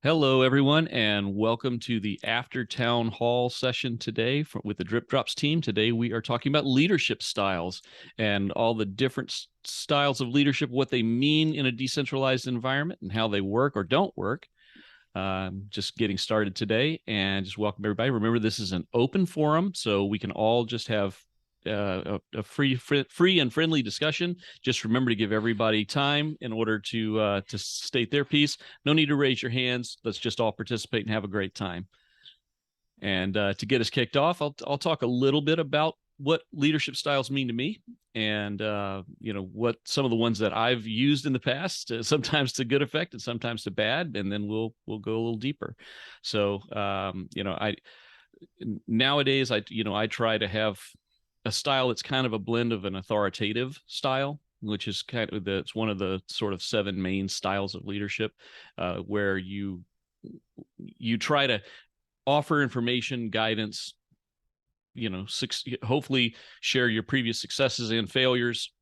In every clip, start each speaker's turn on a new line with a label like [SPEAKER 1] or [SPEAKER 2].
[SPEAKER 1] Hello, everyone, and welcome to the After Town Hall session today with the DripDropz team. Today, we are talking about leadership styles and all the different styles of leadership, what they mean in a decentralized environment, and how they work or don't work. Just getting started today, and just welcome everybody. Remember, this is an open forum, so we can all just have a free and friendly discussion. Just remember to give everybody time in order to state their piece. No need to raise your hands. Let's just all participate and have a great time. And to get us kicked off, I'll talk a little bit about what leadership styles mean to me, and what some of the ones that I've used in the past, sometimes to good effect and sometimes to bad, and then we'll go a little deeper. So I nowadays I try to have a style that's kind of a blend of an authoritative style, which is it's one of the sort of seven main styles of leadership, where you try to offer information, guidance, hopefully share your previous successes and failures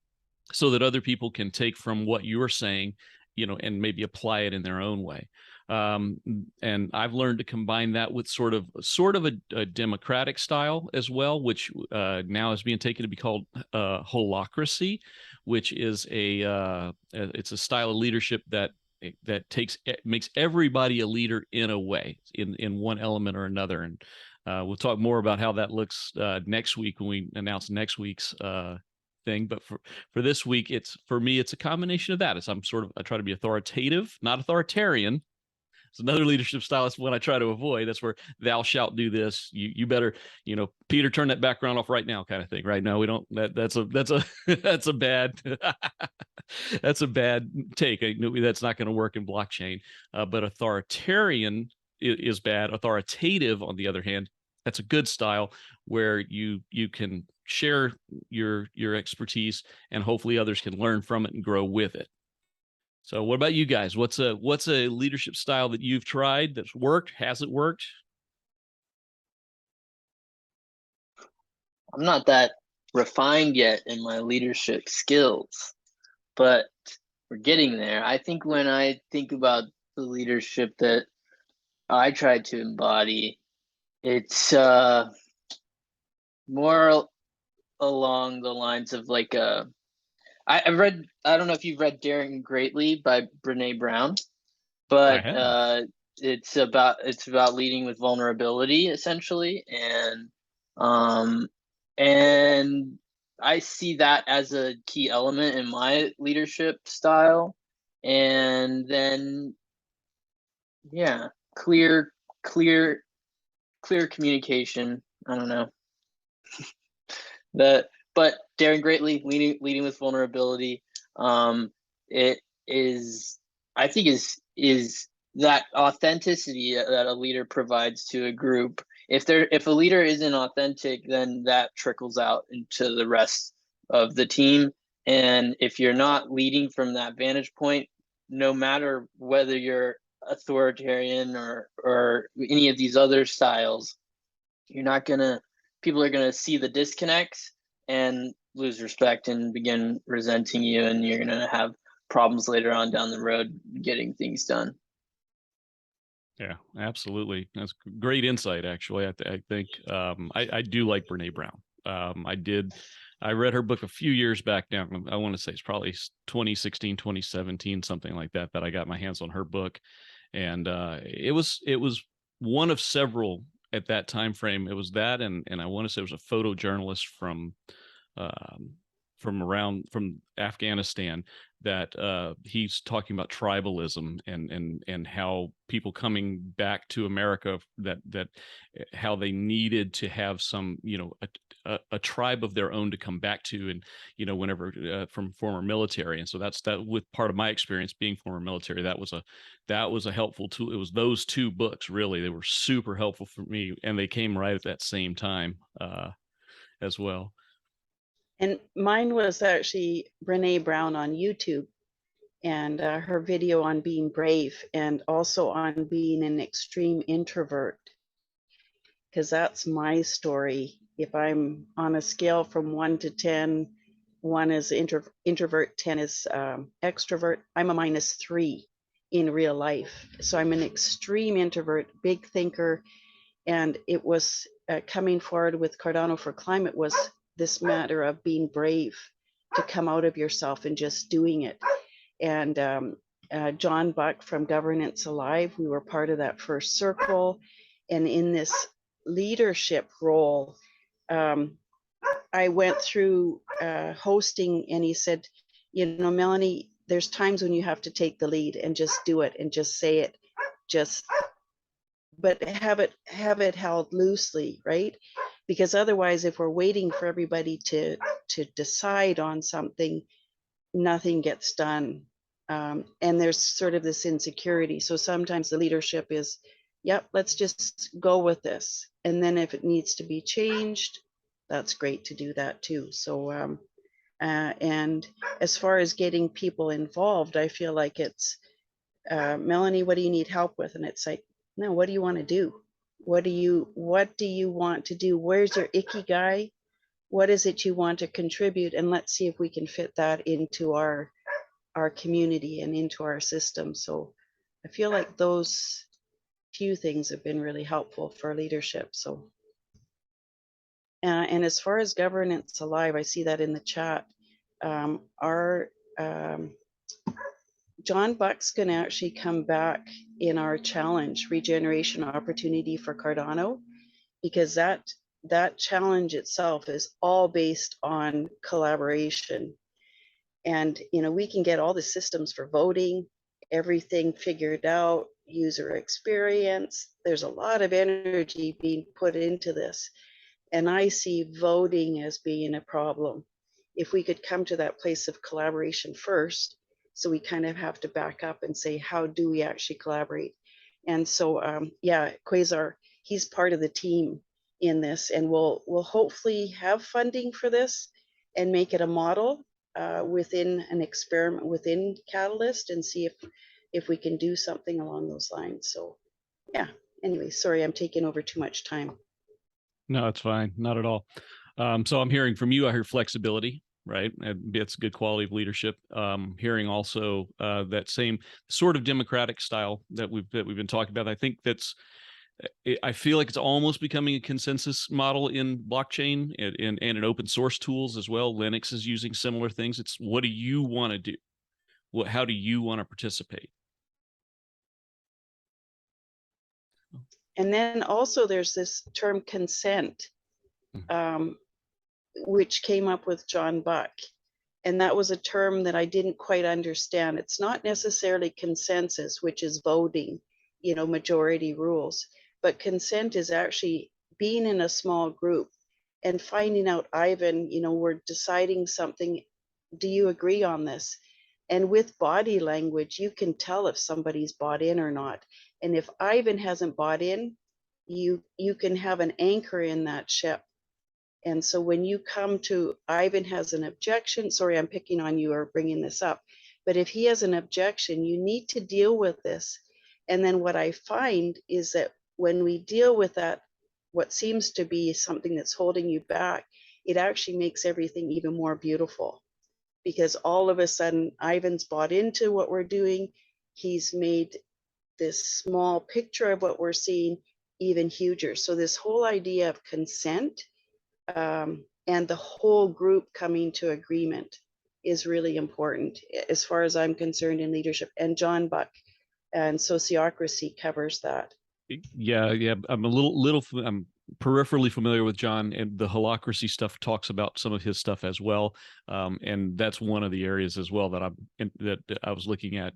[SPEAKER 1] so that other people can take from what you're saying, and maybe apply it in their own way. And I've learned to combine that with sort of a democratic style as well, which now is being taken to be called holacracy, which is it's a style of leadership that makes everybody a leader in a way, in one element or another. And we'll talk more about how that looks next week when we announce next week's thing. But for this week, for me, it's a combination of that. I try to be authoritative, not authoritarian. It's another leadership style. That's one I try to avoid. That's where thou shalt do this. You better, Peter, turn that background off right now, kind of thing. Right now, we don't. That's a that's a bad that's a bad take. That's not going to work in blockchain. But authoritarian is bad. Authoritative, on the other hand, that's a good style where you can share your expertise, and hopefully others can learn from it and grow with it. So what about you guys? What's a leadership style that you've tried that's worked? Hasn't worked?
[SPEAKER 2] I'm not that refined yet in my leadership skills, but we're getting there. I think when I think about the leadership that I try to embody, it's more along the lines of like I've read, I don't know if you've read Daring Greatly by Brene Brown,
[SPEAKER 1] I
[SPEAKER 2] but
[SPEAKER 1] have.
[SPEAKER 2] it's about leading with vulnerability essentially, um and I see that as a key element in my leadership style. And then yeah, clear clear clear communication. I don't know. The But daring greatly, leading with vulnerability, it is, I think, is that authenticity that a leader provides to a group. If a leader isn't authentic, then that trickles out into the rest of the team. And if you're not leading from that vantage point, no matter whether you're authoritarian or any of these other styles, you're not gonna people are gonna see the disconnects and lose respect and begin resenting you, and you're gonna have problems later on down the road getting things done.
[SPEAKER 1] Yeah, absolutely. That's great insight, actually. I think I do like Brene Brown. I read her book a few years back now. I want to say it's probably 2016, 2017, something like that, that I got my hands on her book. And it was one of several at that time frame. It was that, and I want to say it was a photojournalist um, from Afghanistan, that he's talking about tribalism and how people coming back to America, that how they needed to have some, a tribe of their own to come back to, and whenever from former military. And so that, with part of my experience being former military, that was a helpful tool. It was those two books, really, they were super helpful for me, and they came right at that same time as well.
[SPEAKER 3] And mine was actually Brene Brown on YouTube, and her video on being brave, and also on being an extreme introvert, because that's my story. If I'm on a scale from 1 to 10, 1 is introvert, 10 is extrovert. I'm a -3 in real life. So I'm an extreme introvert, big thinker, and it was coming forward with Cardano for Climate was this matter of being brave to come out of yourself and just doing it. And John Buck from Governance Alive, we were part of that first circle. And in this leadership role, I went through hosting, and he said, you know, Melanie, there's times when you have to take the lead and just do it and just say it, but have it held loosely, right? Because otherwise, if we're waiting for everybody to decide on something, nothing gets done. And there's sort of this insecurity. So sometimes the leadership is, yep, let's just go with this. And then if it needs to be changed, that's great to do that too. So, and as far as getting people involved, I feel like it's, Melanie, what do you need help with? And it's like, no, what do you want to do? What do you want to do? Where's your ikigai? What is it you want to contribute? And let's see if we can fit that into our community and into our system. So I feel like those few things have been really helpful for leadership. So, and as far as Governance Alive, I see that in the chat. Our John Buck's going to actually come back in our challenge, Regeneration Opportunity for Cardano, because that challenge itself is all based on collaboration. And, you know, we can get all the systems for voting, everything figured out, user experience. There's a lot of energy being put into this. And I see voting as being a problem. If we could come to that place of collaboration first, so we kind of have to back up and say, how do we actually collaborate? And so, yeah, Quasar, he's part of the team in this, and we'll hopefully have funding for this and make it a model within an experiment within Catalyst, and see if we can do something along those lines. So, yeah. Anyway, sorry, I'm taking over too much time.
[SPEAKER 1] No, it's fine. Not at all. So I'm hearing from you, I hear flexibility, right? And it's a good quality of leadership. Hearing also that same sort of democratic style that we've been talking about. I think I feel like it's almost becoming a consensus model in blockchain and in open source tools as well. Linux is using similar things. It's, what do you want to do? How do you want to participate?
[SPEAKER 3] And then also there's this term consent, which came up with John Buck. And that was a term that I didn't quite understand. It's not necessarily consensus, which is voting, you know, majority rules, but consent is actually being in a small group and finding out, Ivan, you know, we're deciding something. Do you agree on this? And with body language, you can tell if somebody's bought in or not. And if Ivan hasn't bought in, you can have an anchor in that ship. And so when you come to, Ivan has an objection, sorry, I'm picking on you or bringing this up, but if he has an objection, you need to deal with this. And then what I find is that when we deal with that, what seems to be something that's holding you back, it actually makes everything even more beautiful, because all of a sudden Ivan's bought into what we're doing. He's made this small picture of what we're seeing even huger. So this whole idea of consent and the whole group coming to agreement is really important as far as I'm concerned in leadership. And John Buck and Sociocracy covers that.
[SPEAKER 1] Yeah, I'm I'm peripherally familiar with John, and the holacracy stuff talks about some of his stuff as well. And that's one of the areas as well that I was looking at.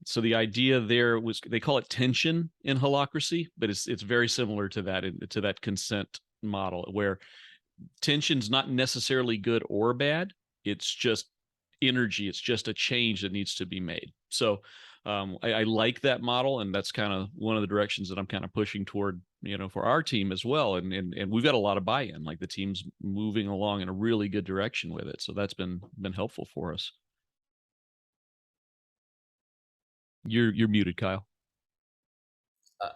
[SPEAKER 1] So the idea there was, they call it tension in holacracy, but it's very similar to that consent model, where tension's not necessarily good or bad. It's just energy. It's just a change that needs to be made. So I like that model, and that's kind of one of the directions that I'm kind of pushing toward, you know, for our team as well. And we've got a lot of buy-in. Like, the team's moving along in a really good direction with it. So that's been helpful for us. You're muted, Kyle.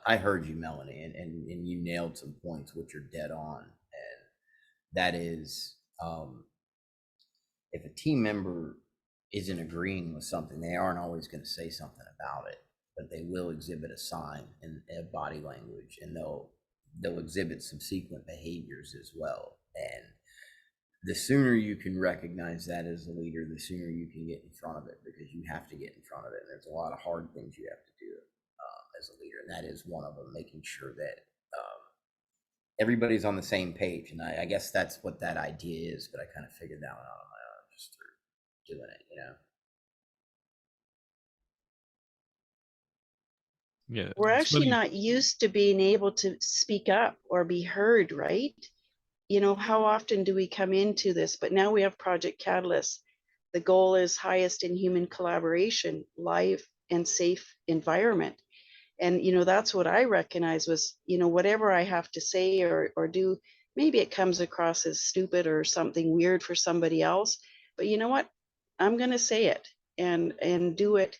[SPEAKER 4] I heard you, Melanie, and you nailed some points, which are dead on. And that is, if a team member isn't agreeing with something, they aren't always going to say something about it, but they will exhibit a sign in body language, and they'll exhibit subsequent behaviors as well. And the sooner you can recognize that as a leader, the sooner you can get in front of it, because you have to get in front of it. And there's a lot of hard things you have to do as a leader, and that is one of them, making sure that everybody's on the same page. And I guess that's what that idea is, but I kind of figured that one out on my own just through doing it, you know.
[SPEAKER 1] Yeah,
[SPEAKER 3] We're
[SPEAKER 1] it's
[SPEAKER 3] actually
[SPEAKER 1] funny.
[SPEAKER 3] not used to being able to speak up or be heard, right? You know, how often do we come into this? But now we have Project Catalyst. The goal is highest in human collaboration, live and safe environment. And, you know, that's what I recognize was, you know, whatever I have to say or do, maybe it comes across as stupid or something weird for somebody else. But you know what? I'm going to say it and do it.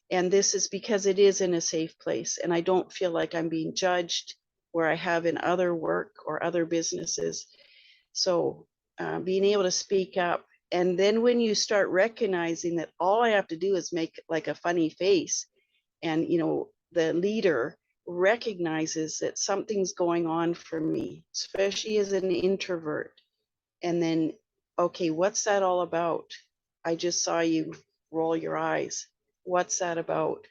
[SPEAKER 3] And this is because it is in a safe place. And I don't feel like I'm being judged where I have in other work or other businesses. So being able to speak up. And then when you start recognizing that all I have to do is make like a funny face, and, you know, the leader recognizes that something's going on for me, especially as an introvert. And then, okay, what's that all about? I just saw you roll your eyes. What's that about?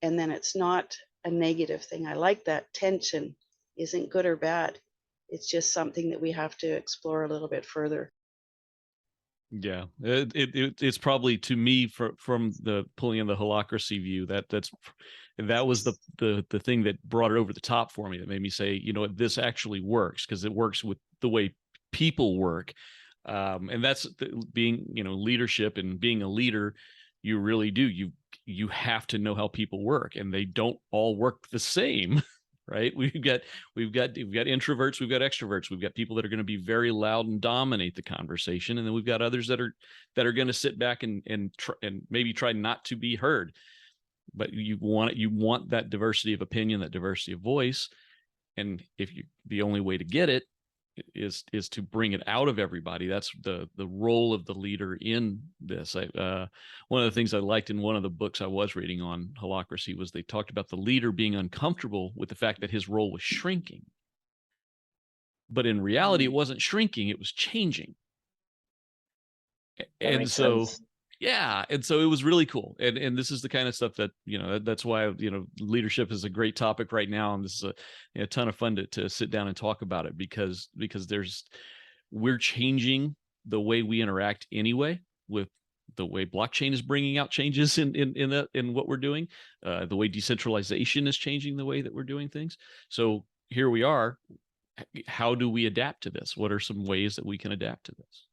[SPEAKER 3] And then it's not a negative thing. I like that tension isn't good or bad. It's just something that we have to explore a little bit further.
[SPEAKER 1] Yeah, it's probably, to me, from the pulling in the holacracy view, that was the thing that brought it over the top for me, that made me say, you know, this actually works, because it works with the way people work. And that's being, you know, leadership and being a leader. You really do. You have to know how people work, and they don't all work the same. Right? We've got introverts, we've got extroverts, we've got people that are going to be very loud and dominate the conversation, and then we've got others that are going to sit back and maybe try not to be heard. But you want that diversity of opinion, that diversity of voice, and the only way to get it is to bring it out of everybody. That's the role of the leader in this. One of the things I liked in one of the books I was reading on holacracy was they talked about the leader being uncomfortable with the fact that his role was shrinking, but in reality it wasn't shrinking, it was changing. And so
[SPEAKER 2] sense.
[SPEAKER 1] yeah, and so it was really cool. And this is the kind of stuff that, you know, that's why, you know, leadership is a great topic right now, and this is a ton of fun to sit down and talk about it, because we're changing the way we interact anyway, with the way blockchain is bringing out changes in what we're doing, the way decentralization is changing the way that we're doing things. So here we are. How do we adapt to this? What are some ways that we can adapt to this?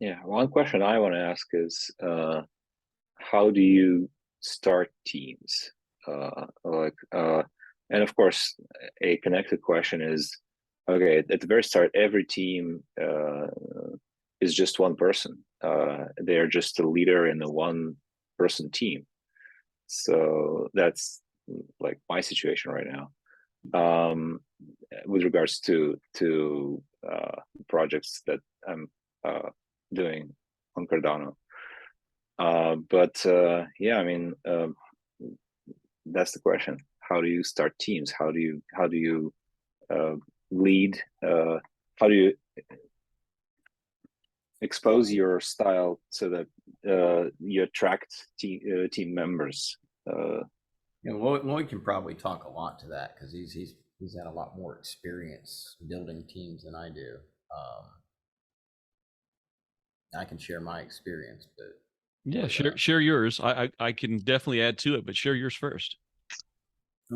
[SPEAKER 5] Yeah, one question I want to ask is, how do you start teams? And of course, a connected question is, okay, at the very start, every team is just one person. They're just a leader in a one-person team. So that's like my situation right now. With regards to projects that I'm doing on Cardano. Yeah, I mean, that's the question. How do you start teams? How do you lead? How do you expose your style so that you attract team members?
[SPEAKER 4] You know, Lloyd can probably talk a lot to that, because he's had a lot more experience building teams than I do. I can share my experience, but
[SPEAKER 1] yeah, share yours. I can definitely add to it, but share yours first.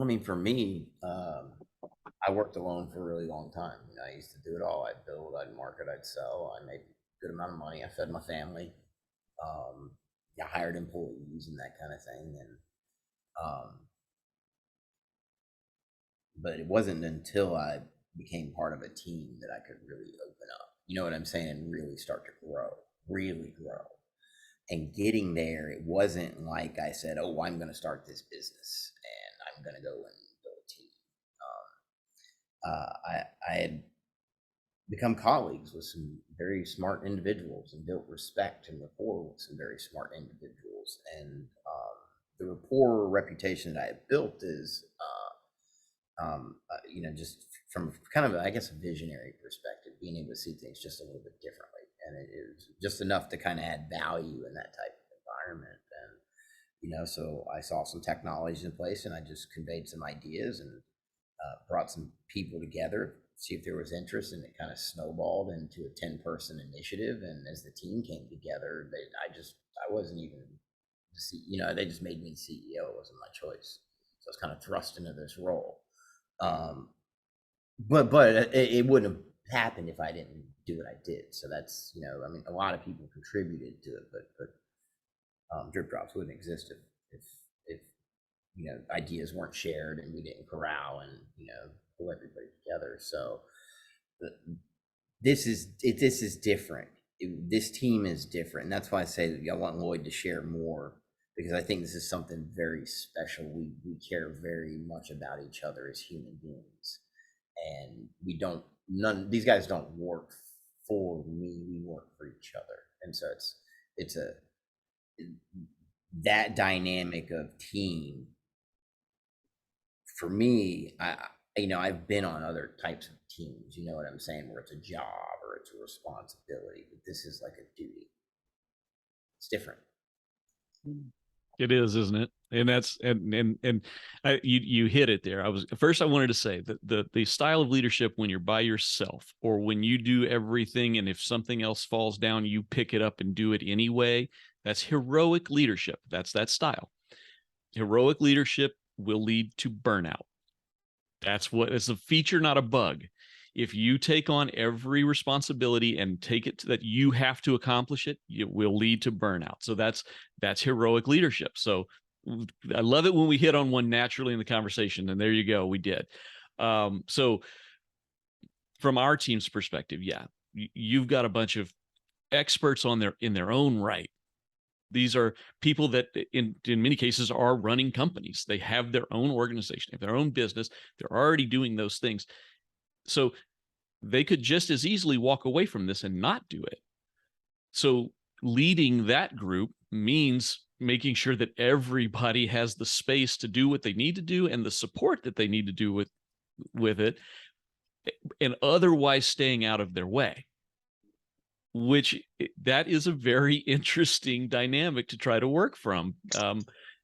[SPEAKER 4] I mean, for me, I worked alone for a really long time. You know, I used to do it all. I'd build, I'd market, I'd sell. I made a good amount of money. I fed my family. I hired employees and that kind of thing. And but it wasn't until I became part of a team that I could really open up. You know what I'm saying? And really start to really grow. And getting there, it wasn't like I said, "Oh, I'm going to start this business and I'm going to go and build a team." I had become colleagues with some very smart individuals and built respect and rapport with some very smart individuals. And the rapport reputation that I have built is, just from kind of, I guess, a visionary perspective, being able to see things just a little bit differently. And it is just enough to kind of add value in that type of environment. And, so I saw some technologies in place and I just conveyed some ideas and brought some people together, see if there was interest, and it kind of snowballed into a 10-person initiative. And as the team came together, I wasn't even, they just made me the CEO. It wasn't my choice. So I was kind of thrust into this role. But it wouldn't have happened if I didn't do what I did. So that's, a lot of people contributed to it, but DripDropz wouldn't exist if ideas weren't shared and we didn't corral and, pull everybody together. So this is different. This team is different. And that's why I say that I want Lloyd to share more, because I think this is something very special. We care very much about each other as human beings. And these guys don't work for me, we work for each other. And so it's that dynamic of team. For me, I've been on other types of teams, you know what I'm saying, where it's a job or it's a responsibility, but this is like a duty. It's different.
[SPEAKER 1] It is, isn't it? And that's you hit it there. I wanted to say that the style of leadership when you're by yourself, or when you do everything, and if something else falls down, you pick it up and do it anyway. That's heroic leadership. That's that style. Heroic leadership will lead to burnout. It's a feature, not a bug. If you take on every responsibility and take it that you have to accomplish it, it will lead to burnout. So that's heroic leadership. So I love it when we hit on one naturally in the conversation, and there you go, we did. So from our team's perspective, yeah, you've got a bunch of experts in their own right. These are people that in many cases are running companies. They have their own organization, they have their own business. They're already doing those things. So they could just as easily walk away from this and not do it. So leading that group means making sure that everybody has the space to do what they need to do and the support that they need to do with it, and otherwise staying out of their way. That is a very interesting dynamic to try to work from,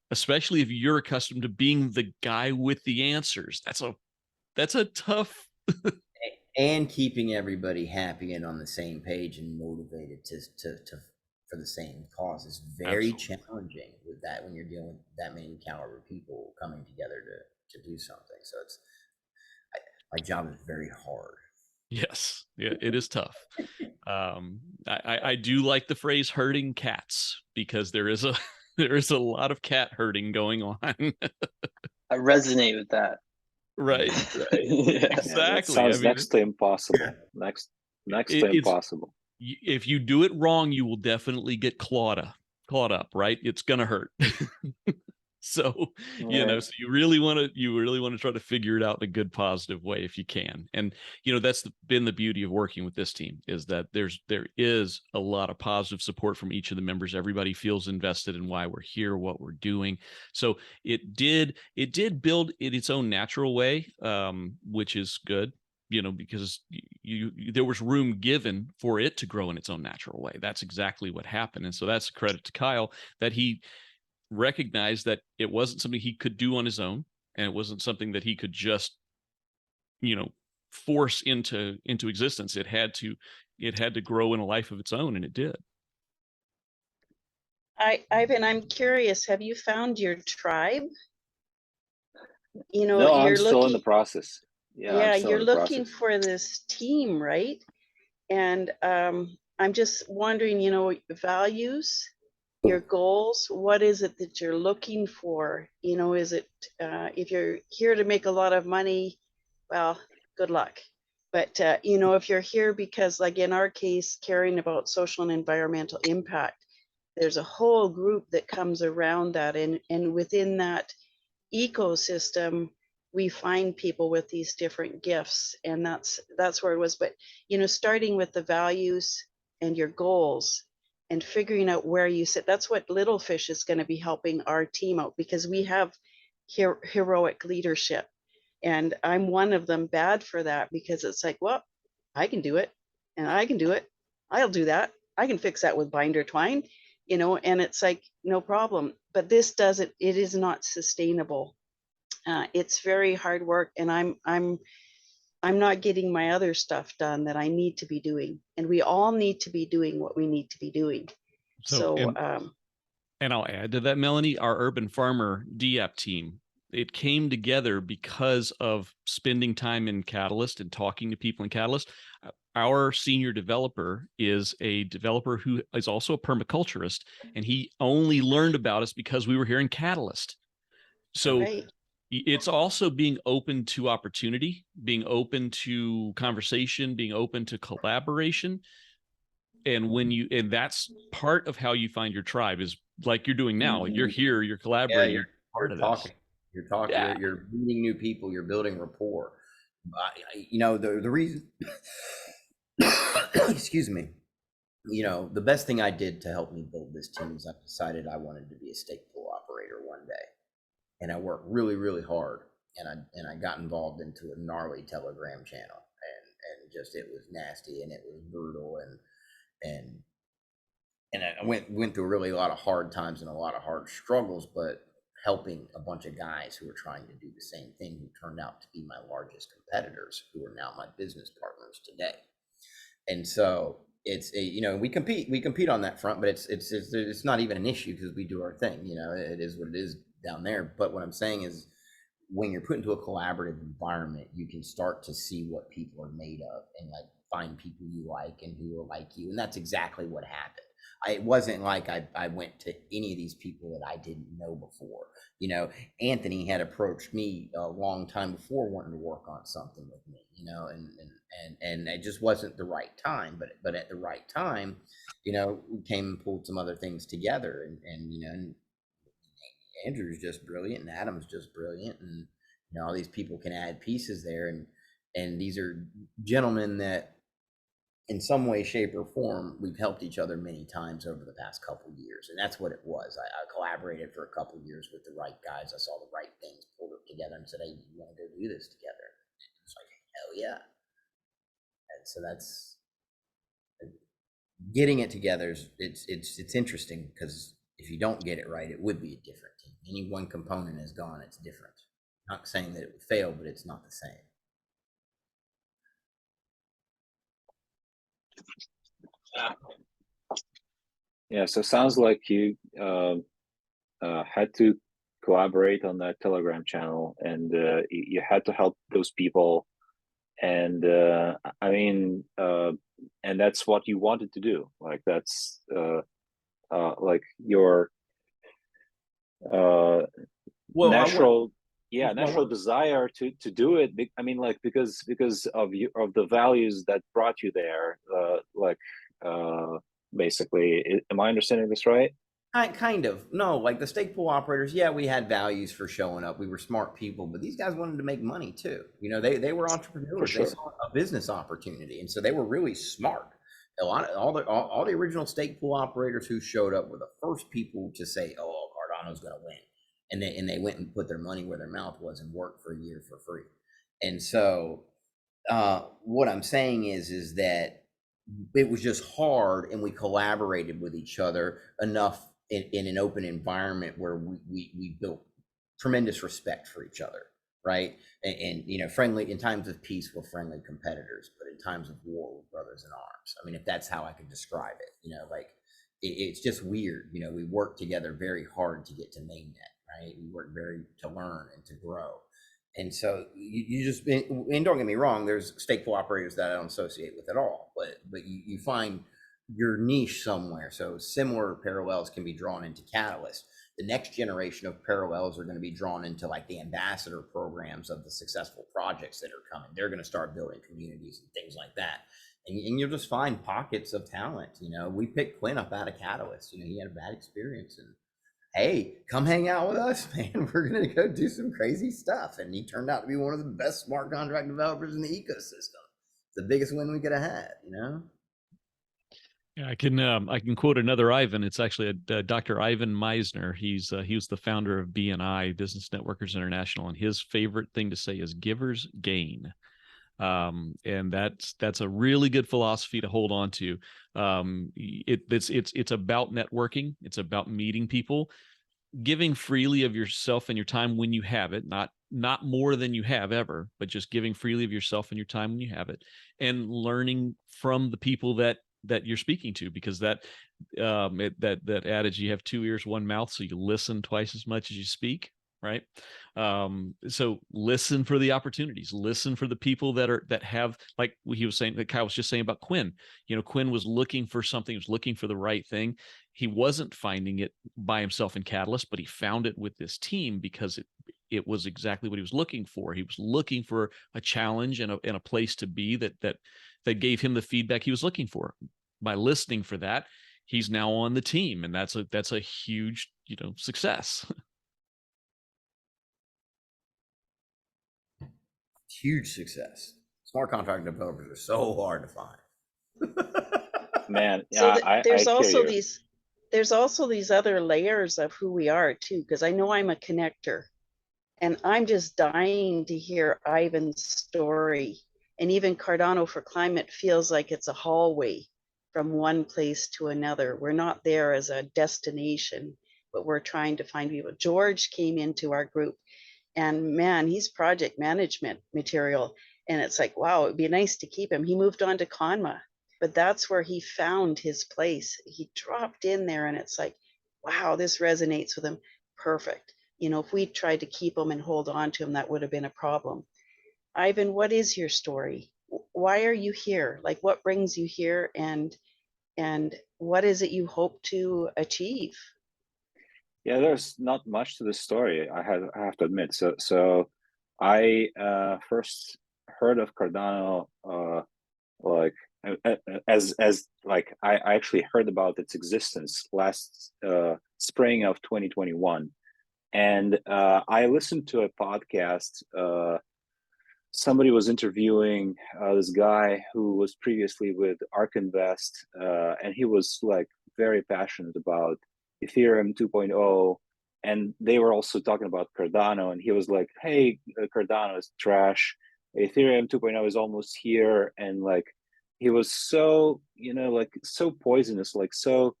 [SPEAKER 1] especially if you're accustomed to being the guy with the answers. That's a tough.
[SPEAKER 4] And keeping everybody happy and on the same page and motivated for the same cause is very challenging with that, when you're dealing with that many caliber people coming together to do something. So my job is very hard.
[SPEAKER 1] Yes, yeah, it is tough. I do like the phrase herding cats, because there is a lot of cat herding going on.
[SPEAKER 2] I resonate with that.
[SPEAKER 1] Right.
[SPEAKER 2] Yeah.
[SPEAKER 1] Exactly.
[SPEAKER 5] Sounds next to impossible. Next to impossible.
[SPEAKER 1] If you do it wrong, you will definitely get clawed up, right? It's gonna hurt. So, so you really want to try to figure it out in a good, positive way if you can. And, that's been the beauty of working with this team, is that there is a lot of positive support from each of the members. Everybody feels invested in why we're here, what we're doing. So it did build in its own natural way, which is good, because there was room given for it to grow in its own natural way. That's exactly what happened. And so that's a credit to Kyle, that he recognized that it wasn't something he could do on his own, and it wasn't something that he could just force into existence. It had to grow in a life of its own, and it did.
[SPEAKER 3] Ivan, I'm curious, have you found your tribe?
[SPEAKER 5] No, I'm still in the process.
[SPEAKER 3] Yeah, you're looking for this team, right? And I'm just wondering, values, your goals, what is it that you're looking for? Is it, if you're here to make a lot of money, well, good luck. But, if you're here because, like in our case, caring about social and environmental impact, there's a whole group that comes around that. And within that ecosystem, we find people with these different gifts, and that's where it was. But starting with the values and your goals and figuring out where you sit, that's what Little Fish is going to be helping our team out, because we have heroic leadership, and I'm one of them bad for that, because it's like, well, I can do it, and I can do it, I'll do that, I can fix that with binder twine, and it's like, no problem. But this doesn't, it is not sustainable. It's very hard work, and I'm not getting my other stuff done that I need to be doing, and we all need to be doing what we need to be doing. So
[SPEAKER 1] and I'll add to that, Melanie, our urban farmer DApp team, it came together because of spending time in Catalyst and talking to people in Catalyst. Our senior developer is a developer who is also a permaculturist, and he only learned about us because we were here in Catalyst. So
[SPEAKER 3] right.
[SPEAKER 1] It's also being open to opportunity, being open to conversation, being open to collaboration. And that's part of how you find your tribe, is like you're doing now. You're here, you're collaborating,
[SPEAKER 4] you're
[SPEAKER 1] part of
[SPEAKER 4] talking.
[SPEAKER 1] this.
[SPEAKER 4] You're talking.
[SPEAKER 1] Yeah.
[SPEAKER 4] You're meeting new people. You're building rapport. The reason. Excuse me. The best thing I did to help me build this team is I decided I wanted to be a stake pool operator one day, and I worked really, really hard. And I got involved into a gnarly Telegram channel, and just, it was nasty and it was brutal, and I went through really a lot of hard times and a lot of hard struggles, but helping a bunch of guys who were trying to do the same thing, who turned out to be my largest competitors, who are now my business partners today. And so it's we compete on that front, but it's not even an issue, because we do our thing. It is what it is down there. But what I'm saying is, when you're put into a collaborative environment, you can start to see what people are made of, and like find people you like and who are like you. And that's exactly what happened. It wasn't like I went to any of these people that I didn't know before. Anthony had approached me a long time before, wanting to work on something with me, and it just wasn't the right time. But at the right time, we came and pulled some other things together, and Andrew's just brilliant, and Adam's just brilliant, and all these people can add pieces there, and these are gentlemen that, in some way, shape, or form, we've helped each other many times over the past couple of years. And that's what it was. I collaborated for a couple of years with the right guys. I saw the right things, pulled it together, and said, "Hey, you want to go do this together?" It's like, hell yeah. And so that's getting it together. It's interesting, because if you don't get it right, it would be a different team. Any one component is gone, it's different. Not saying that it would fail, but it's not the same.
[SPEAKER 5] Yeah, so sounds like you had to collaborate on that Telegram channel, and you had to help those people, and and that's what you wanted to do. Like, that's like your natural desire to do it. Because of the values that brought you there. Basically, am I understanding this right?
[SPEAKER 4] Kind of. No, like the stake pool operators, yeah, we had values for showing up. We were smart people, but these guys wanted to make money too. They were entrepreneurs. For sure. They saw a business opportunity, and so they were really smart. A lot of all the original stake pool operators who showed up were the first people to say, "Oh, Cardano's going to win," and they went and put their money where their mouth was and worked for a year for free. And so, what I'm saying is that it was just hard, and we collaborated with each other enough in an open environment where we built tremendous respect for each other, right? And friendly in times of peace, we're friendly competitors, but in times of war, we're brothers in arms. I mean, if that's how I could describe it, it's just weird. We work together very hard to get to mainnet, right? We work to learn and to grow. And so you just, and don't get me wrong, there's stake pool operators that I don't associate with at all, but you find your niche somewhere. So similar parallels can be drawn into Catalyst. The next generation of parallels are going to be drawn into like the ambassador programs of the successful projects that are coming. They're going to start building communities and things like that. And you'll just find pockets of talent. We picked Quinn up out of Catalyst. He had a bad experience, and hey, come hang out with us, man. We're going to go do some crazy stuff. And he turned out to be one of the best smart contract developers in the ecosystem. The biggest win we could have had, you know?
[SPEAKER 1] Yeah, I can quote another Ivan. It's actually a Dr. Ivan Meisner. He was the founder of BNI, Business Networkers International, and his favorite thing to say is "givers gain," and that's a really good philosophy to hold on to. It's about networking. It's about meeting people, giving freely of yourself and your time when you have it, not more than you have ever, but just giving freely of yourself and your time when you have it, and learning from the people that you're speaking to, because that adage, you have two ears, one mouth, so you listen twice as much as you speak, right? So listen for the opportunities, listen for the people that have, like he was saying, that Kyle was just saying about Quinn. Quinn was looking for something, he was looking for the right thing. He wasn't finding it by himself in Catalyst, but he found it with this team because it was exactly what he was looking for. He was looking for a challenge and a place to be that gave him the feedback he was looking for. By listening for that, he's now on the team, and that's a huge, success.
[SPEAKER 4] Huge success. Smart contract developers are so hard to find.
[SPEAKER 5] Man,
[SPEAKER 3] So
[SPEAKER 5] yeah,
[SPEAKER 3] there's
[SPEAKER 5] I hear
[SPEAKER 3] also
[SPEAKER 5] you.
[SPEAKER 3] there's also these other layers of who we are too, because I know I'm a connector, and I'm just dying to hear Ivan's story. And even Cardano for Climate feels like it's a hallway from one place to another. We're not there as a destination, but we're trying to find people. George came into our group, and man, he's project management material. And it's like, wow, it'd be nice to keep him. He moved on to Conma, but that's where he found his place. He dropped in there, and it's like, wow, this resonates with him. Perfect. If we tried to keep him and hold on to him, that would have been a problem. Ivan, what is your story? Why are you here? Like, what brings you here, and what is it you hope to achieve?
[SPEAKER 5] Yeah, there's not much to the story, I have to admit. So I first heard of Cardano like as like I actually heard about its existence last spring of 2021, and I listened to a podcast. Somebody was interviewing this guy who was previously with ARK Invest, and he was like very passionate about Ethereum 2.0, and they were also talking about Cardano, and he was like, hey, Cardano is trash, Ethereum 2.0 is almost here. And like he was so, like so poisonous, like so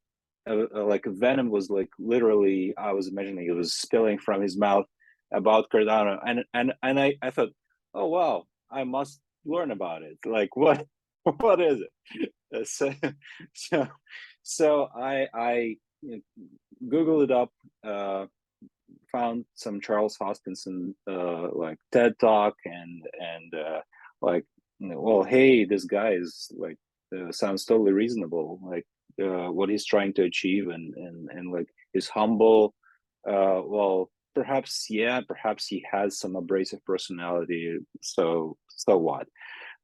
[SPEAKER 5] like venom was like literally, I was imagining it was spilling from his mouth about Cardano. And I thought, oh wow, I must learn about it. Like what what is it? So I Googled it up, found some Charles Hoskinson like TED talk, and like, well, hey, this guy is like sounds totally reasonable, like what he's trying to achieve, and like is humble. Well, perhaps, yeah, perhaps he has some abrasive personality, so what?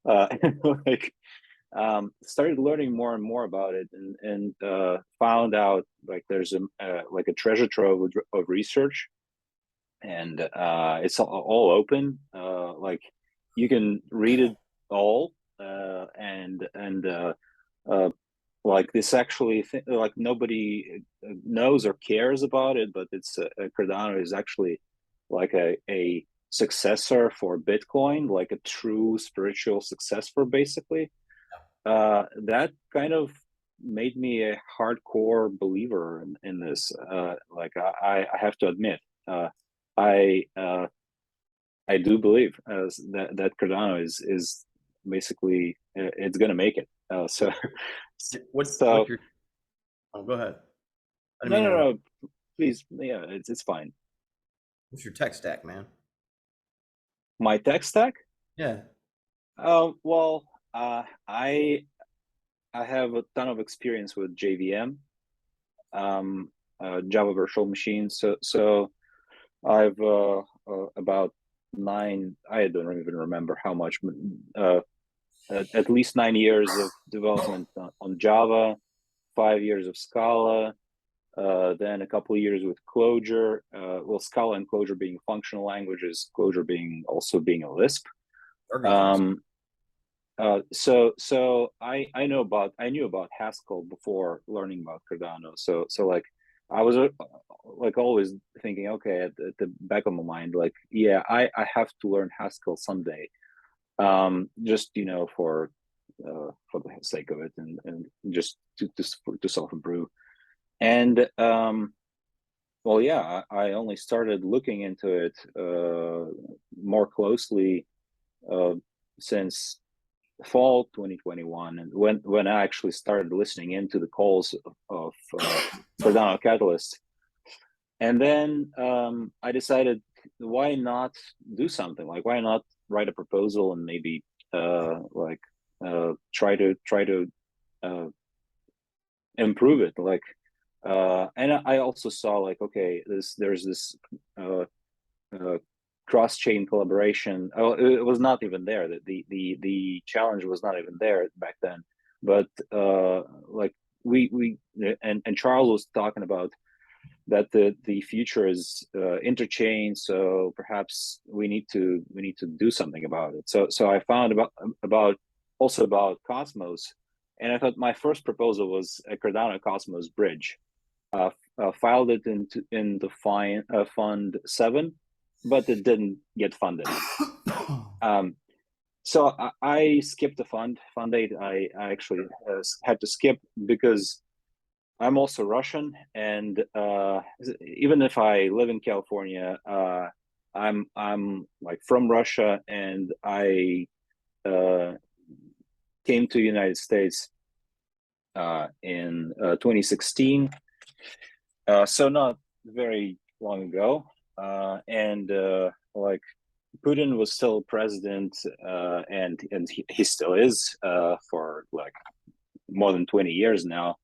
[SPEAKER 5] Like started learning more and more about it, and found out like there's like a treasure trove of research, and it's all open. Like you can read it all, and like this actually like nobody knows or cares about it, but it's Cardano is actually like a successor for Bitcoin, like a true spiritual successor, basically. That kind of made me a hardcore believer in this. Like I have to admit, I do believe that Cardano is basically it's gonna make it. So
[SPEAKER 4] What's
[SPEAKER 5] so
[SPEAKER 4] your? Oh, go ahead. I didn't
[SPEAKER 5] no
[SPEAKER 4] mean to
[SPEAKER 5] no
[SPEAKER 4] interrupt.
[SPEAKER 5] no, please, yeah, it's fine.
[SPEAKER 4] What's your tech stack, man?
[SPEAKER 5] My tech stack?
[SPEAKER 4] Yeah.
[SPEAKER 5] Well, I have a ton of experience with JVM, Java Virtual Machine. So I've about nine. I don't even remember how much, but at least 9 years of development on Java, 5 years of Scala, then a couple of years with Clojure, well, Scala and Clojure being functional languages, Clojure being also being a Lisp. So I knew about Haskell before learning about Cardano. So like I was like always thinking, okay, at the back of my mind, like, yeah, I have to learn Haskell someday, just for the sake of it, and just to self improve. And well, yeah, I only started looking into it more closely since fall 2021, and when I actually started listening into the calls of Cardano Catalyst. And then I decided, why not do something? Like, why not write a proposal and maybe try to improve it? Like, and I also saw, like, okay, there's this cross-chain collaboration. Oh, it was not even there. The challenge was not even there back then. But like we and Charles was talking about that the future is interchain. So perhaps we need to do something about it. So I found about Cosmos, and I thought my first proposal was a Cardano Cosmos bridge. Filed it in the Fund 7, but it didn't get funded. So I skipped the Fund 8. I actually had to skip because I'm also Russian, and even if I live in California, I'm like from Russia, and I came to the United States in 2016. So not very long ago, and like Putin was still president, and he still is for like more than 20 years now,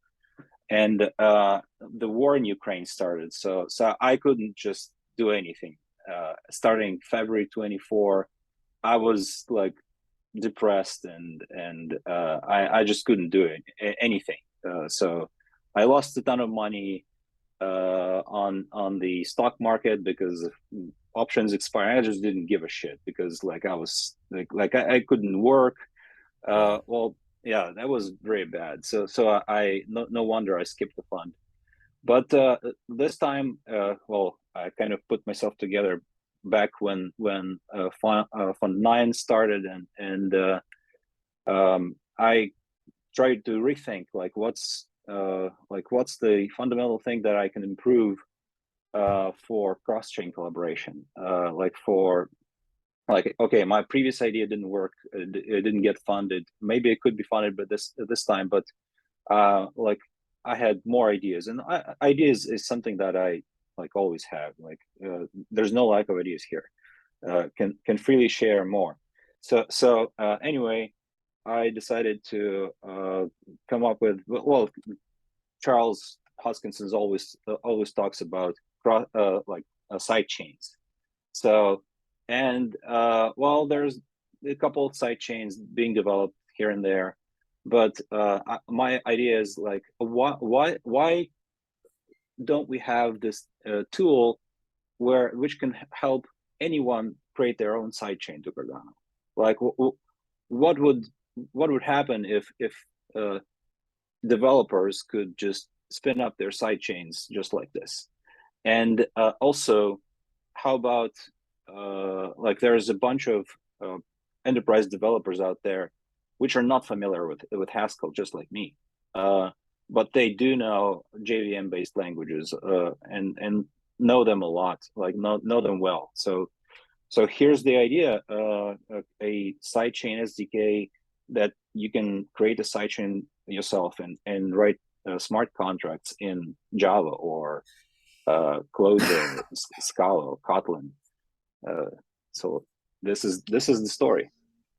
[SPEAKER 5] and the war in Ukraine started. So I couldn't just do anything. Starting February 24, I was like depressed, and I just couldn't do anything. So I lost a ton of money on the stock market because options expired. I just didn't give a shit because like I was like I couldn't work. Well, yeah, that was very bad. So I no wonder I skipped the fund. But this time, well, I kind of put myself together back when Fund 9 started, and I tried to rethink like what's the fundamental thing that I can improve for cross-chain collaboration. Okay, my previous idea didn't work. It didn't get funded. Maybe it could be funded, but this time. But like I had more ideas, and ideas is something that I like always have. Like there's no lack of ideas here. Can freely share more. So anyway, I decided to come up with, well, Charles Hoskinson's always talks about side chains. So, and well, there's a couple of side chains being developed here and there, but my idea is like, why don't we have this tool which can help anyone create their own sidechain to Cardano? Like, what would happen if developers could just spin up their sidechains just like this? And also, how about like there's a bunch of enterprise developers out there which are not familiar with Haskell, just like me, but they do know JVM based languages and know them a lot, like know them well. So here's the idea: a sidechain SDK that you can create a sidechain yourself and write smart contracts in Java or Clojure, Scala, or Kotlin. So this is the story.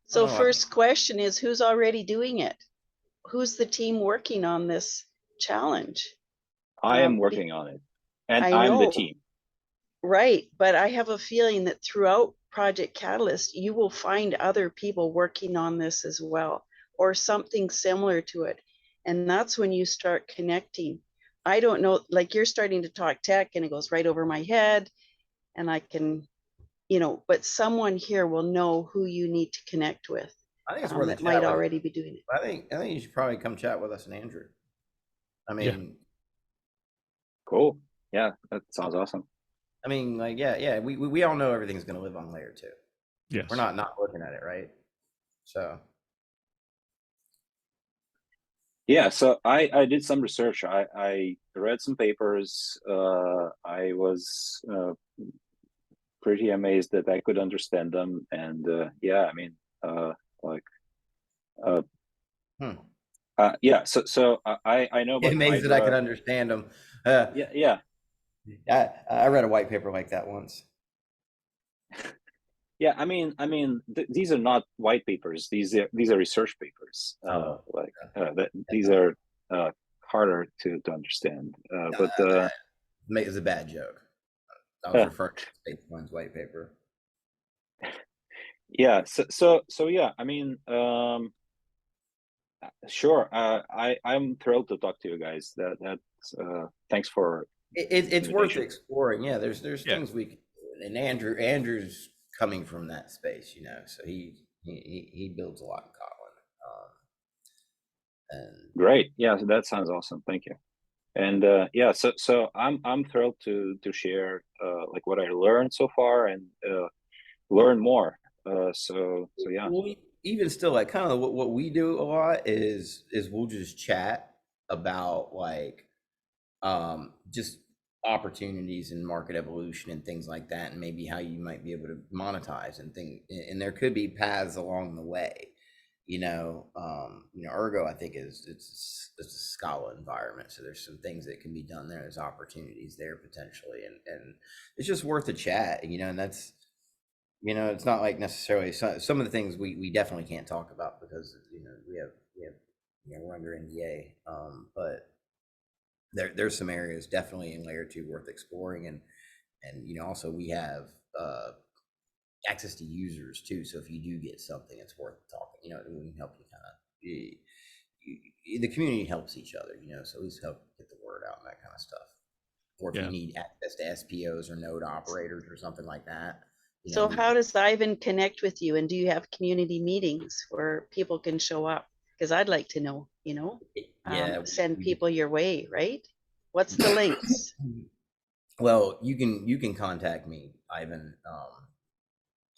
[SPEAKER 3] So first question is, who's already doing it? Who's the team working on this challenge?
[SPEAKER 5] I am working on it, and I'm the team.
[SPEAKER 3] Right, but I have a feeling that throughout Project Catalyst, you will find other people working on this as well, or something similar to it. And that's when you start connecting. I don't know, like you're starting to talk tech and it goes right over my head and I can, but someone here will know who you need to connect with.
[SPEAKER 4] I think it's worth a
[SPEAKER 3] That
[SPEAKER 4] chat
[SPEAKER 3] might
[SPEAKER 4] with
[SPEAKER 3] already be doing it.
[SPEAKER 4] I think you should probably come chat with us and Andrew. I mean,
[SPEAKER 5] Cool. Yeah, that sounds awesome.
[SPEAKER 4] I mean, like, yeah, we all know everything's going to live on layer 2.
[SPEAKER 1] Yes.
[SPEAKER 4] We're not looking at it, right? So.
[SPEAKER 5] Yeah, so I did some research. I read some papers. I was pretty amazed that I could understand them, and yeah, I mean, like, yeah. So I know about
[SPEAKER 4] Amazed that I could understand them.
[SPEAKER 5] Yeah.
[SPEAKER 4] I read a white paper like that once.
[SPEAKER 5] Yeah, I mean, these are not white papers. These are research papers. These are harder to understand. But
[SPEAKER 4] it's a bad joke. I was referring to Spacepoint's white paper.
[SPEAKER 5] Yeah. So yeah. I mean, sure. I'm thrilled to talk to you guys. That's thanks for.
[SPEAKER 4] It's worth exploring. Yeah, there's things we can do. And Andrew's coming from that space, so he builds a lot in Kotlin. And
[SPEAKER 5] great. Yeah, so that sounds awesome. Thank you. And yeah, so I'm thrilled to share like what I learned so far and learn more. So yeah.
[SPEAKER 4] Well, even still, like kind of what we do a lot is we'll just chat about like just opportunities and market evolution and things like that, and maybe how you might be able to monetize and things. And there could be paths along the way. Ergo, I think it's a Scala environment, so there's some things that can be done there. There's opportunities there potentially, and it's just worth a chat. And that's, it's not like necessarily some of the things we definitely can't talk about because we have we're under NDA, but there's some areas definitely in layer 2 worth exploring, and also we have access to users too. So if you do get something, it's worth talking. We can help you kind of. The community helps each other, so at least help get the word out and that kind of stuff. Or if you need access to SPOs or node operators or something like that.
[SPEAKER 3] So how does Ivan connect with you? And do you have community meetings where people can show up? Because I'd like to know, send people your way, right? What's the links?
[SPEAKER 4] Well, you can contact me, Ivan.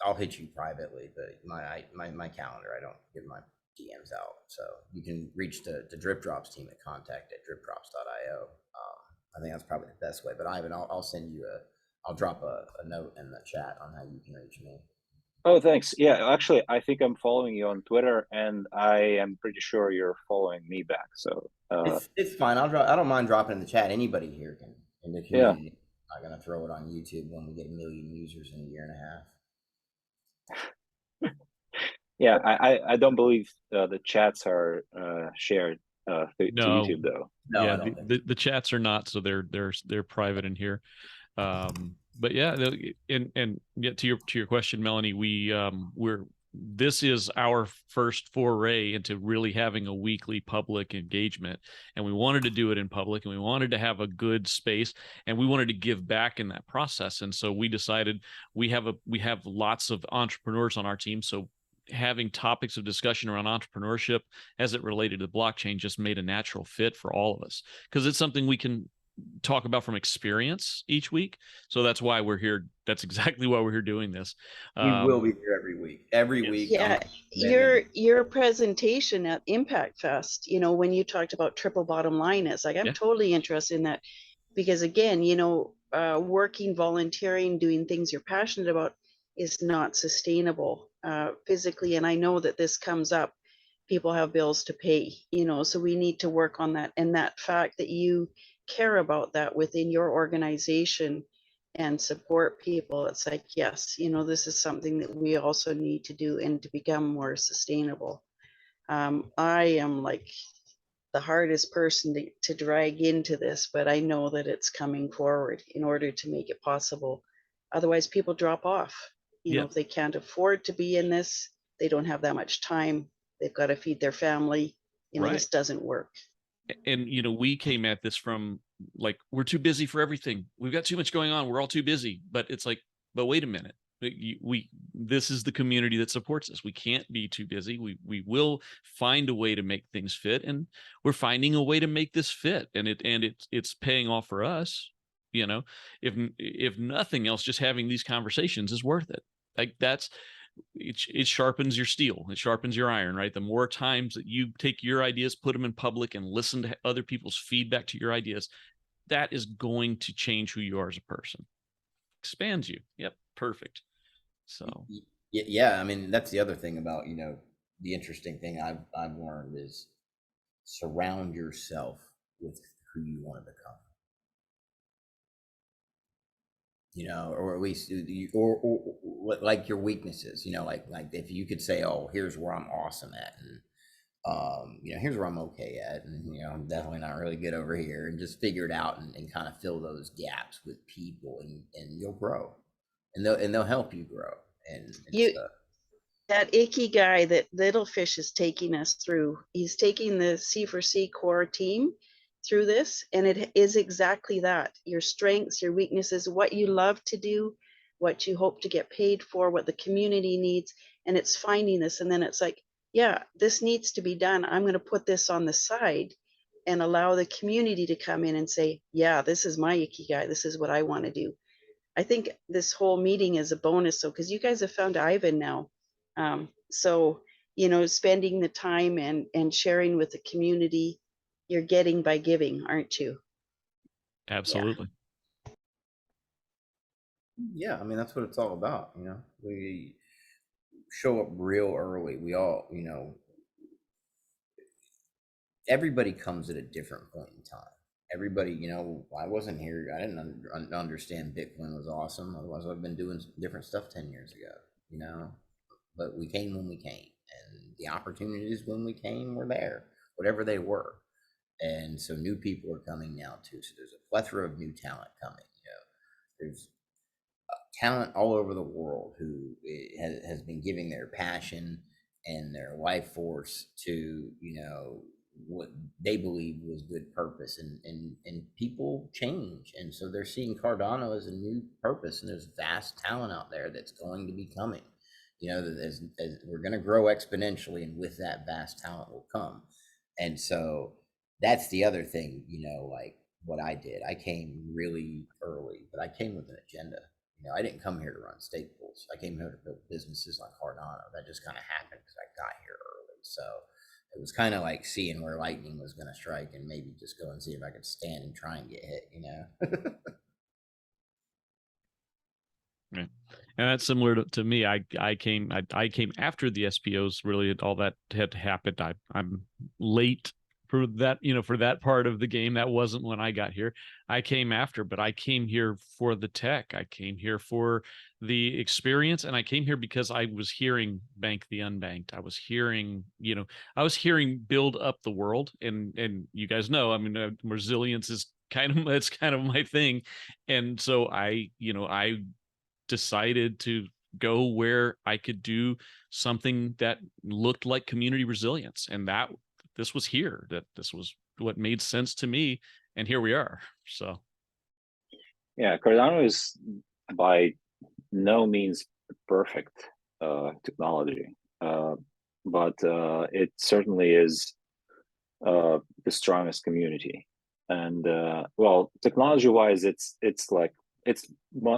[SPEAKER 4] I'll hit you privately, but my calendar, I don't give my DMs out. So you can reach the DripDropz team at contact@dripdropz.io. I think that's probably the best way. But Ivan, I'll send you I'll drop a note in the chat on how you can reach me.
[SPEAKER 5] Oh, thanks. Yeah, actually, I think I'm following you on Twitter, and I am pretty sure you're following me back. So
[SPEAKER 4] it's fine. I don't mind dropping in the chat. Anybody here can in the community. Yeah. I'm not gonna throw it on YouTube when we get 1 million users in a year and a half.
[SPEAKER 5] Yeah, I don't believe the chats are shared to YouTube though.
[SPEAKER 1] No, yeah, the chats are not, so they're private in here. But yeah, and yet to your question, Melanie, this is our first foray into really having a weekly public engagement, and we wanted to do it in public, and we wanted to have a good space, and we wanted to give back in that process. And so we decided we have lots of entrepreneurs on our team, so having topics of discussion around entrepreneurship as it related to blockchain just made a natural fit for all of us, because it's something we can talk about from experience each week. So that's why we're here. That's exactly why we're here doing this.
[SPEAKER 4] We will be here every week.
[SPEAKER 3] Yeah, your presentation at Impact Fest, when you talked about triple bottom line, is like, I'm totally interested in that, because again, working, volunteering, doing things you're passionate about is not sustainable physically. And I know that this comes up. People have bills to pay, so we need to work on that. And that fact that you care about that within your organization and support people, it's like, yes, this is something that we also need to do and to become more sustainable. I am like the hardest person to drag into this, but I know that it's coming forward in order to make it possible. Otherwise people drop off, if they can't afford to be in this, they don't have that much time, they've got to feed their family, this doesn't work.
[SPEAKER 1] and we came at this from like, we're too busy for everything, we've got too much going on, we're all too busy. But it's like, but wait a minute, this is the community that supports us. We can't be too busy. We will find a way to make things fit, and we're finding a way to make this fit, and it's paying off for us. If nothing else, just having these conversations is worth it. Like, it sharpens your steel, it sharpens your iron, right? The more times that you take your ideas, put them in public, and listen to other people's feedback to your ideas, that is going to change who you are as a person, expands you. Yep, perfect. So
[SPEAKER 4] yeah, I mean, that's the other thing about, the interesting thing I've learned is surround yourself with who you want to become. Or at least, or like your weaknesses, like if you could say, oh, here's where I'm awesome at, and here's where I'm okay at, and I'm definitely not really good over here, and just figure it out, and kind of fill those gaps with people, and you'll grow, and they'll help you grow, and
[SPEAKER 3] that icky guy that Little Fish is taking us through, he's taking the C4C core team through this, and it is exactly that: your strengths, your weaknesses, what you love to do, what you hope to get paid for, what the community needs. And it's finding this, and then it's like, yeah, this needs to be done, I'm going to put this on the side and allow the community to come in and say, yeah, this is my icky guy, this is what I want to do. I think this whole meeting is a bonus, so because you guys have found Ivan now, so spending the time and sharing with the community, you're getting by giving, aren't you?
[SPEAKER 1] absolutely.
[SPEAKER 4] Yeah, I mean, that's what it's all about. We show up real early. We all, everybody comes at a different point in time. Everybody, I wasn't here, I didn't understand Bitcoin was awesome, otherwise I've been doing different stuff 10 years ago. But we came when we came, and the opportunities when we came were there, whatever they were. And so new people are coming now too. So there's a plethora of new talent coming. There's talent all over the world who has been giving their passion and their life force to, what they believe was good purpose, and people change. And so they're seeing Cardano as a new purpose, and there's vast talent out there that's going to be coming. As we're going to grow exponentially, and with that vast talent will come. And so that's the other thing, like what I did. I came really early, but I came with an agenda. I didn't come here to run staples. I came here to build businesses like Cardano. That just kind of happened because I got here early. So it was kind of like seeing where lightning was going to strike, and maybe just go and see if I could stand and try and get hit,
[SPEAKER 1] Right. And that's similar to me. I came after the SPOs, really, all that had happened. I'm late for that, for that part of the game. That wasn't when I got here. I came after, but I came here for the tech. I came here for the experience, and I came here because I was hearing bank the unbanked. I was hearing, build up the world, and you guys know, I mean, resilience is it's kind of my thing. And so I decided to go where I could do something that looked like community resilience, and that this was what made sense to me, and here we are. So
[SPEAKER 5] yeah, Cardano is by no means perfect technology, but it certainly is the strongest community. And well, technology wise, it's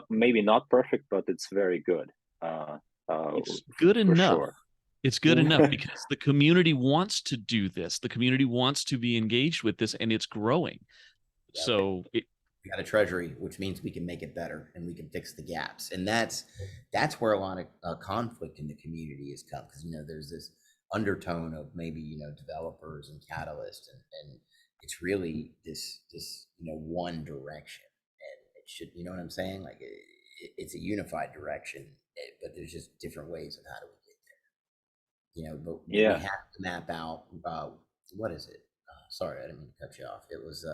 [SPEAKER 5] maybe not perfect, but it's very good.
[SPEAKER 1] It's good enough.
[SPEAKER 5] Sure.
[SPEAKER 1] It's good enough because the community wants to do this. The community wants to be engaged with this, and it's growing. Yeah, so
[SPEAKER 4] we got a treasury, which means we can make it better and we can fix the gaps. And that's where a lot of conflict in the community has come, because there's this undertone of maybe developers and catalysts, and it's really this one direction. Should, you know what I'm saying? Like it's a unified direction, but there's just different ways of how do we get there. But
[SPEAKER 5] yeah,
[SPEAKER 4] we have to map out. What is it? Sorry, I didn't mean to cut you off. It was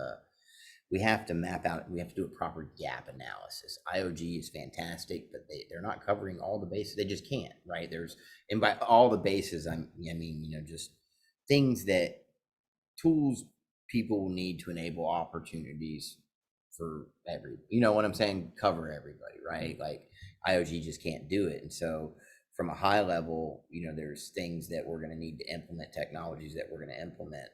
[SPEAKER 4] we have to map out. We have to do a proper gap analysis. IOG is fantastic, but they're not covering all the bases. They just can't, right? And by all the bases, I mean just things that tools people need to enable opportunities for you know what I'm saying, cover everybody, right? Like IOG just can't do it. And so from a high level, you know, there's things that we're going to need to implement, technologies that we're going to implement,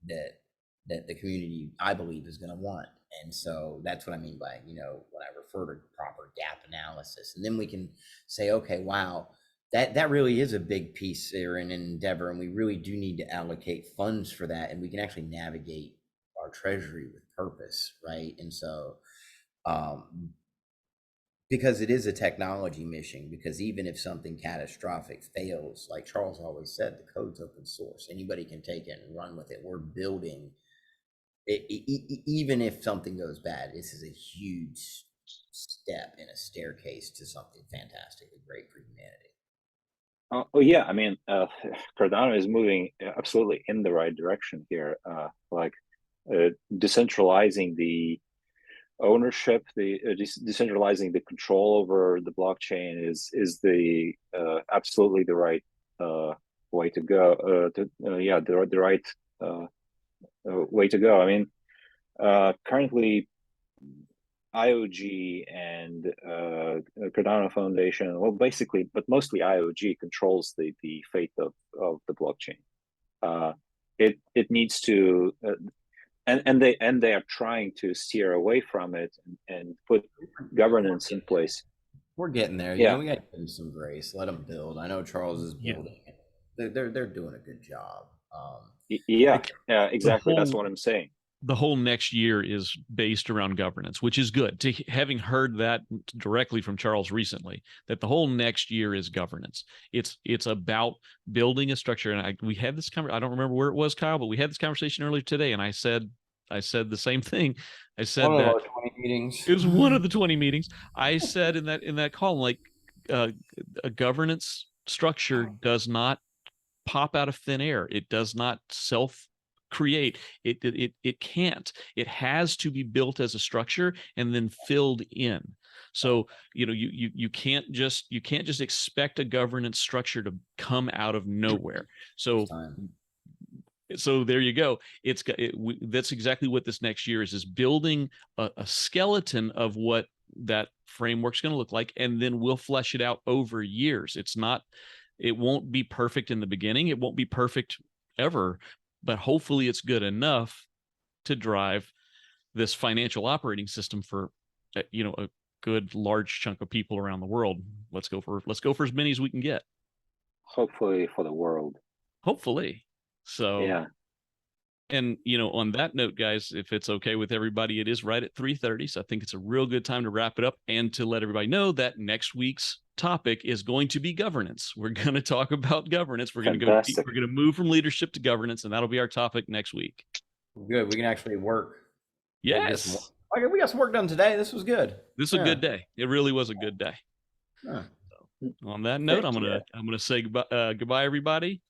[SPEAKER 4] that the community, I believe, is going to want. And so that's what I mean by, you know, when I refer to proper gap analysis. And then we can say, okay, wow, that really is a big piece there in an endeavor, and we really do need to allocate funds for that, and we can actually navigate our treasury with purpose, right? And so because it is a technology mission, because even if something catastrophic fails, like Charles always said, the code's open source, anybody can take it and run with it. We're building it, even if something goes bad, this is a huge step in a staircase to something fantastically great for humanity.
[SPEAKER 5] Oh yeah, I mean, Cardano is moving absolutely in the right direction here. Decentralizing the ownership, decentralizing the control over the blockchain is the absolutely the right way to go. The right way to go. I mean, currently, IOG and Cardano Foundation, well, basically, but mostly IOG controls the fate of the blockchain. It needs to, and they are trying to steer away from it and put governance in place.
[SPEAKER 4] We're getting there. Yeah, we got to give them some grace. Let them build. I know Charles is building it. They're doing a good job.
[SPEAKER 5] Yeah, exactly. That's what I'm saying.
[SPEAKER 1] The whole next year is based around governance, which is good. Having heard that directly from Charles recently, that the whole next year is governance. It's about building a structure. And we had this conversation. I don't remember where it was, Kyle, but we had this conversation earlier today, and I said the same thing. I said
[SPEAKER 4] one
[SPEAKER 1] that
[SPEAKER 4] of our 20 meetings.
[SPEAKER 1] It was one of the 20 meetings. I said in that call, like, a governance structure does not pop out of thin air. It does not self-create. It can't. It has to be built as a structure and then filled in. So, you know, you can't just expect a governance structure to come out of nowhere. So there you go. That's exactly what this next year is building a skeleton of what that framework's going to look like, and then we'll flesh it out over years. It won't be perfect in the beginning. It won't be perfect ever, but hopefully it's good enough to drive this financial operating system for, you know, a good large chunk of people around the world. Let's go for as many as we can get.
[SPEAKER 5] Hopefully for the world.
[SPEAKER 1] Hopefully. So
[SPEAKER 5] yeah.
[SPEAKER 1] And, you know, on that note, guys, if it's okay with everybody, it is right at 3:30. So I think it's a real good time to wrap it up and to let everybody know that next week's topic is going to be governance. We're going to talk about governance. We're going to move from leadership to governance, and that'll be our topic next week.
[SPEAKER 4] Good. We can actually work.
[SPEAKER 1] Yes.
[SPEAKER 4] Okay, we got some work done today. This was good.
[SPEAKER 1] This was a good day. It really was a good day. So, on that note, I'm gonna say goodbye, everybody.